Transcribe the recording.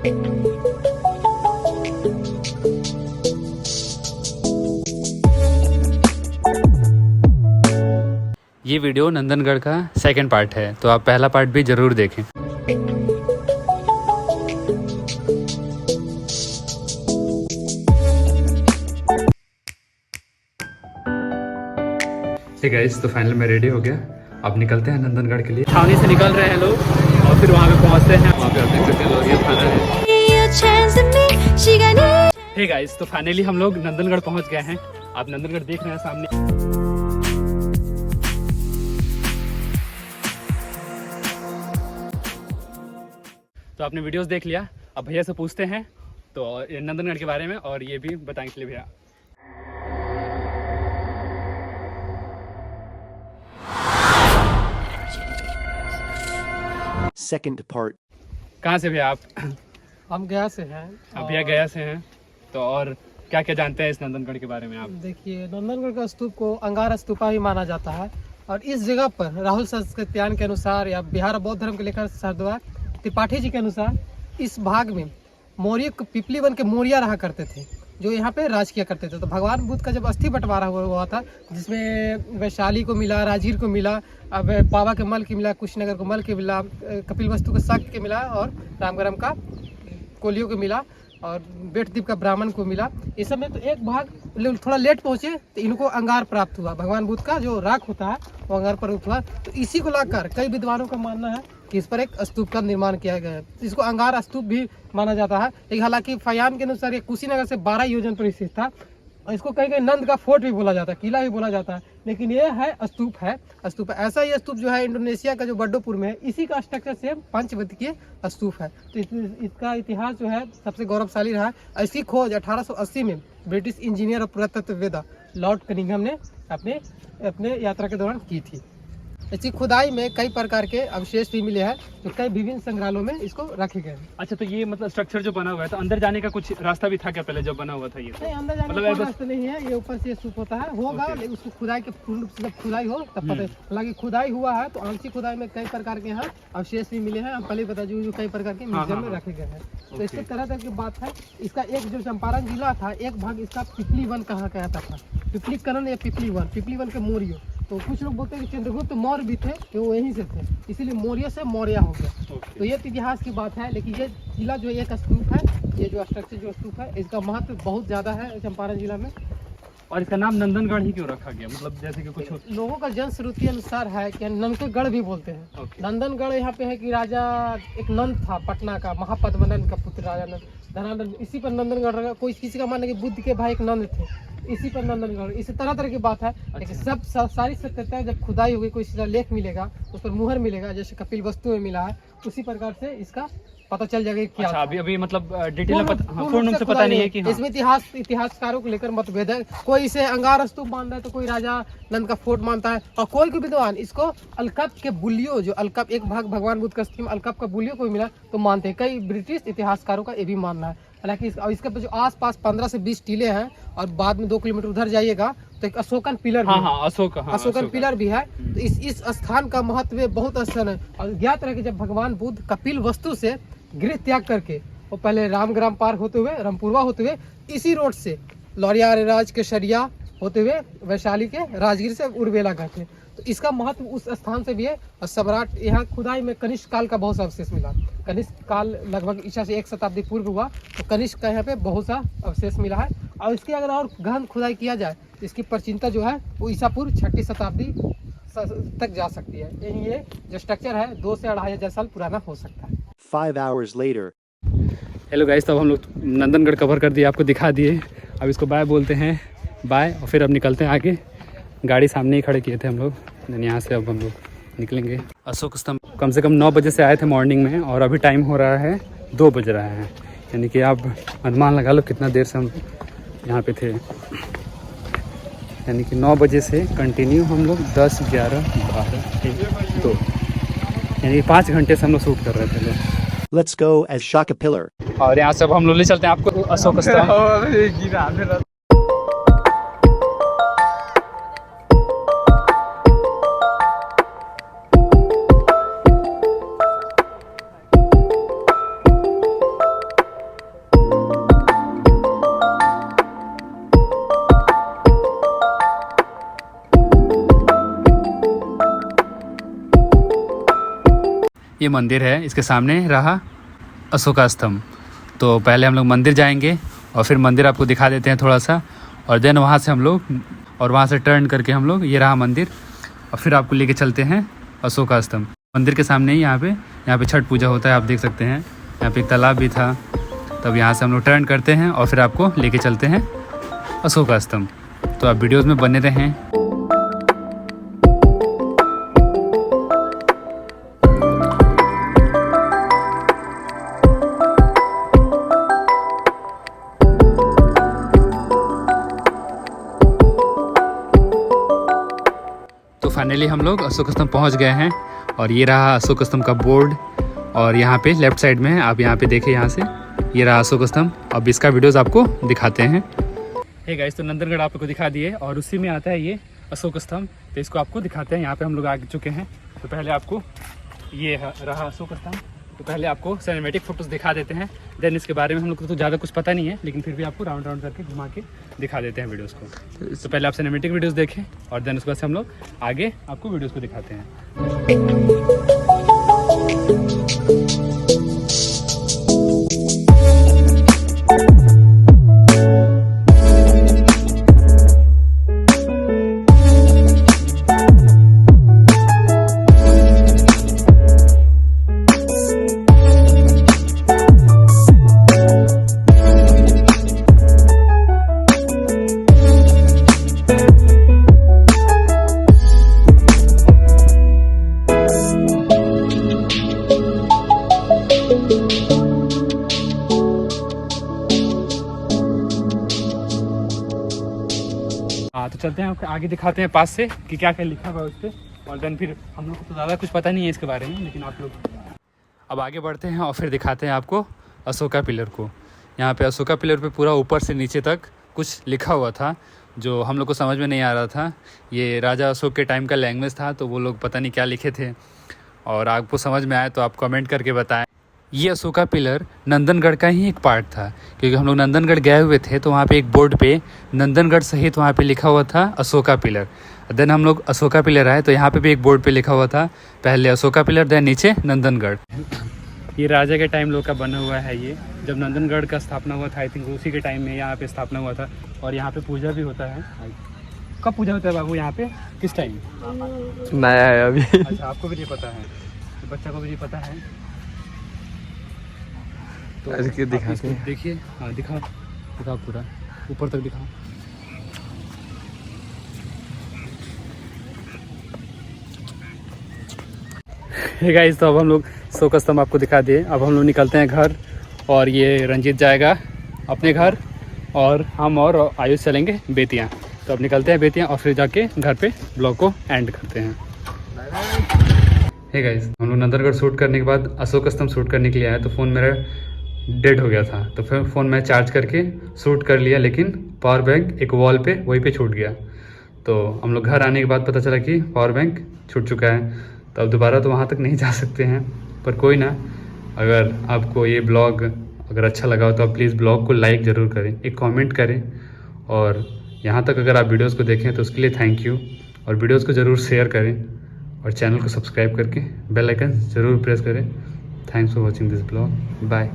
ये वीडियो नंदनगढ़ का second part है, तो आप पहला पार्ट भी ज़रूर देखें। ठीक है, तो फाइनल में रेडी हो गया। अब निकलते हैं नंदनगढ़ के लिए। छावनी से निकल रहे हैं लोग और फिर वहाँ पे पहुँचते हैं। वहाँ पे आप देख सकते हैं लोग, ये थाना है। हे गाइस, तो फाइनली हम लोग नंदनगढ़ पहुँच गए हैं। आप नंदनगढ़ देख रहे हैं सामने। तो आपने वीडियोस देख लिया, अब भैया से पूछते हैं तो नंदनगढ़ के बारे में, और ये भी बताएंगे। चलिए भैया। Second part. कहाँ से भैया आप? हम गया से हैं। आप भैया गया से हैं, तो और क्या क्या जानते हैं इस नंदनगढ़ के बारे में आप? देखिए, नंदनगढ़ का स्तूप को अंगार स्तूपा भी माना जाता है, और इस जगह पर राहुल संस्कृत्यान के अनुसार या बिहार बौद्ध धर्म के लेखक सरदार त्रिपाठी जी के अनुसार इस भाग में मौर्य पिपली वन के मौर्य रहा करते थे, जो यहाँ पे राज किया करते थे। तो भगवान बुद्ध का जब अस्थि बंटवारा हुआ था, जिसमें वैशाली को मिला, राजगीर को मिला, अब पावा के मल के मिला, कुशीनगर को मल के मिला, कपिलवस्तु के शाक्य के मिला, और रामगरम का कोलियों को मिला, और बेटद्वीप का ब्राह्मण को मिला। इस सब में तो एक भाग थोड़ा लेट पहुँचे तो इनको अंगार प्राप्त हुआ। भगवान बुद्ध का जो राख होता है वो अंगार प्राप्त हुआ। तो इसी को लाकर कई विद्वानों का मानना है कि इस पर एक स्तूप का निर्माण किया गया है। इसको अंगार स्तूप भी माना जाता है। लेकिन हालांकि फयान के अनुसार ये कुशीनगर से 12 योजन पर स्थित था, और इसको कहीं कहीं नंद का फोर्ट भी बोला जाता है, किला भी बोला जाता है, लेकिन ये है स्तूप है। स्तूप है ऐसा ही स्तूप जो है इंडोनेशिया का जो बड्डोपुर में है, इसी का स्ट्रक्चर से पंचवतीय स्तूप है। तो इसका इतिहास जो है सबसे गौरवशाली रहा है। इसकी खोज 1880 में ब्रिटिश इंजीनियर और पुरातत्ववेदा लॉर्ड कनिंघम ने अपने यात्रा के दौरान की थी। इसकी खुदाई में कई प्रकार के अवशेष भी मिले हैं, जो कई विभिन्न संग्रहालयों में इसको रखे गए हैं। अच्छा, तो ये मतलब स्ट्रक्चर जो बना हुआ है, तो अंदर जाने का कुछ रास्ता भी था क्या पहले जब बना हुआ था ये? नहीं, अंदर जाने का रास्ता नहीं है। ये ऊपर से स्तूप होता है, होगा, लेकिन उसको खुदाई के पूर्ण रूप से जब खुदाई हो तब पता है। हालांकि खुदाई हुआ है, तो आंशिक खुदाई में कई प्रकार के यहाँ अवशेष भी मिले हैं। हम पहले बता जो कई प्रकार के म्यूजियम में रखे गए हैं। तो इसके तरह तरह की बात है। इसका एक जो चंपारण जिला था, एक भाग इसका पिपली वन कहा कहता था। पिपली करण या पिपली वन के मौर्य। तो कुछ लोग बोलते हैं कि चंद्रगुप्त मौर्य भी थे, कि वो यहीं से थे, इसीलिए मौर्य से मौर्य हो गया। तो ये इतिहास की बात है। लेकिन ये जिला जो एक स्तूप है, ये जो स्ट्रक्चर जो स्तूप है, इसका महत्व बहुत ज़्यादा है चंपारण जिला में। और इसका नाम नंदनगढ़ ही क्यों रखा गया? मतलब जैसे कि कुछ लोगों का जनश्रुति अनुसार है कि नंदनगढ़ भी बोलते हैं। नंदनगढ़ यहाँ पे है कि राजा एक नंद था पटना का, महापद्मनंद का पुत्र राजा नंद, इसी पर नंदनगढ़ रखा। कोई किसी का मानना कि बुद्ध के भाई एक नंद थे, इसी पर नंदनगढ़। इसी तरह तरह की बात है। लेकिन सारी सत्यता जब खुदाई होगी, कोई सीधा लेख मिलेगा, उस पर मुहर मिलेगा, जैसे कपिल वस्तु में मिला है, उसी प्रकार से इसका पता चल जाएगा क्या। अच्छा, अभी मतलब डिटेल में पूर्ण रूप से पता नहीं है कि इसमें इतिहासकारों को लेकर मतभेद है। कोई इसे अंगार स्तूप मानता है, तो कोई राजा नंद का फोर्ट मानता है, और कोई विद्वान इसको अलकप के बुलियो, जो अलकप एक भाग भगवान बुद्ध का स्कीम अलकप का बुलियो को मिला तो मानते हैं। कई ब्रिटिश इतिहासकारों का ये भी मानना है। हालांकि इसके जो आसपास 15 से 20 टीले हैं, और बाद में 2 किलोमीटर उधर जाइएगा तो एक अशोकन पिलर भी है। अशोकन पिलर भी है। तो इस स्थान का महत्व बहुत स्थान है। और ज्ञात रहे कि जब भगवान बुद्ध कपिल वस्तु से गृह त्याग करके वो पहले रामग्राम पार होते हुए, रामपुरवा होते हुए, इसी रोड से लौरिया राज के शरिया होते हुए वैशाली के राजगीर से उर्वेला गए थे। तो इसका महत्व उस स्थान से भी है। और सम्राट यहाँ खुदाई में कनिष्क काल का बहुत सा अवशेष मिला। कनिष्क काल लगभग ईसा से 1 शताब्दी पूर्व हुआ, तो कनिष्क का यहाँ पे बहुत सा अवशेष मिला है। और इसकी अगर और गहन खुदाई किया जाए तो इसकी प्राचीनता जो है वो ईसा पूर्व 6ठी शताब्दी तक जा सकती है। यही ये जो स्ट्रक्चर है 2 से 2500 साल पुराना हो सकता है। 5 hours later. हेलो गाइस, तब हम लोग नंदनगढ़ कवर कर दिए, आपको दिखा दिए। अब इसको बाय बोलते हैं, बाय। और फिर अब निकलते हैं आगे। गाड़ी सामने ही खड़े किए थे हम लोग, यहाँ से अब हम लोग निकलेंगे। अशोक स्तंभ कम से कम 9 बजे से आए थे मॉर्निंग में, और अभी टाइम हो रहा है 2 बज रहा है। यानी कि आप अनुमान लगा लो कितना देर से हम यहाँ पे थे। यानी कि 9 बजे से कंटिन्यू हम लोग 10, 11, 12, 1, 2, यानी 5 घंटे से हम लोग शूट कर रहे थे। Let's go as Shaka Pillar. और यहाँ से अब हम लोग ले चलते हैं आपको अशोक स्तंभ। ये मंदिर है, इसके सामने रहा अशोका स्तंभ। तो पहले हम लोग मंदिर जाएंगे और फिर मंदिर आपको दिखा देते हैं थोड़ा सा, और देन वहाँ से हम लोग और वहाँ से टर्न करके हम लोग ये रहा मंदिर, और फिर आपको लेके चलते हैं अशोका स्तंभ। मंदिर के सामने ही यहाँ पे छठ पूजा होता है, आप देख सकते हैं। यहाँ पे एक तालाब भी था। तब यहाँ से हम लोग टर्न करते हैं और फिर आपको लेके चलते हैं अशोका स्तंभ। तो आप वीडियोज़ में बने रहें। तो फाइनली हम लोग अशोक स्तंभ पहुँच गए हैं, और ये रहा अशोक स्तंभ का बोर्ड, और यहाँ पे लेफ्ट साइड में है, आप यहाँ पे देखिए, यहाँ से ये रहा अशोक स्तंभ। अब इसका वीडियोस आपको दिखाते हैं। हे गाइस, तो नंदनगढ़ आप लोग को दिखा दिए, और उसी में आता है ये अशोक स्तंभ। तो इसको आपको दिखाते हैं। यहाँ पे हम लोग आ चुके हैं। तो पहले आपको ये रहा अशोक स्तंभ। तो पहले आपको सिनेमैटिक फोटोज़ दिखा देते हैं, देन इसके बारे में हम लोग को तो ज़्यादा कुछ पता नहीं है, लेकिन फिर भी आपको राउंड राउंड करके घुमा के दिखा देते हैं वीडियोज़ को। तो पहले आप सिनेमैटिक वीडियोज़ देखें, और देन उसके बाद से हम लोग आगे आपको वीडियोज़ को दिखाते हैं। हाँ, तो चलते हैं, आपको आगे दिखाते हैं पास से कि क्या क्या लिखा हुआ है उस पर, और देन फिर हम लोग को तो ज़्यादा कुछ पता नहीं है इसके बारे में, लेकिन आप लोग अब आगे बढ़ते हैं और फिर दिखाते हैं आपको अशोका पिलर को। यहाँ पे अशोका पिलर पे पूरा ऊपर से नीचे तक कुछ लिखा हुआ था, जो हम लोग को समझ में नहीं आ रहा था। ये राजा अशोक के टाइम का लैंग्वेज था, तो वो लोग पता नहीं क्या लिखे थे, और आपको समझ में आए तो आप कमेंट करके बताएं। ये अशोका पिलर नंदनगढ़ का ही एक पार्ट था, क्योंकि हम लोग नंदनगढ़ गए हुए थे, तो वहाँ पे एक बोर्ड पे नंदनगढ़ सहित वहाँ पे लिखा हुआ था अशोका पिलर। देन हम लोग अशोका पिलर आए, तो यहाँ पे भी एक बोर्ड पे लिखा हुआ था, पहले अशोका पिलर, देन नीचे नंदनगढ़। ये राजा के टाइम लोग का बना हुआ है। ये जब नंदनगढ़ का स्थापना हुआ था, आई थिंक उसी के टाइम में यहाँ पे स्थापना हुआ था, और यहाँ पे पूजा भी होता है। कब पूजा होता है बाबू यहाँ पे, किस टाइम? नया है अभी। अच्छा, आपको भी नहीं पता है, बच्चा को भी नहीं पता है। तो दिखाते हैं, देखिए। हाँ, दिखाओ पूरा ऊपर तक दिखाओ। हे गाइस, तो अब हम लोग अशोक स्तंभ आपको दिखा दिए। अब हम लोग निकलते हैं घर, और ये रंजीत जाएगा अपने घर, और हम और आयुष चलेंगे बेतिया। तो अब निकलते हैं बेतिया, और फिर जाके घर पे ब्लॉग को एंड करते हैं। हे गाइस, हम लोग नंदनगढ़ शूट करने के बाद अशोक स्तंभ शूट करने के लिए आया, तो फ़ोन मेरा डेड हो गया था। तो फिर फ़ोन मैं चार्ज करके शूट कर लिया, लेकिन पावर बैंक एक वॉल पे वहीं पे छूट गया। तो हम लोग घर आने के बाद पता चला कि पावर बैंक छूट चुका है। तो अब दोबारा तो वहाँ तक नहीं जा सकते हैं, पर कोई ना। अगर आपको ये ब्लॉग अगर अच्छा लगा हो तो आप प्लीज़ ब्लॉग को लाइक ज़रूर करें, एक कमेंट करें, और यहाँ तक अगर आप वीडियोस को देखें तो उसके लिए थैंक यू। और वीडियोस को ज़रूर शेयर करें, और चैनल को सब्सक्राइब करके बेल आइकन ज़रूर प्रेस करें। Thanks for watching this blog. Bye.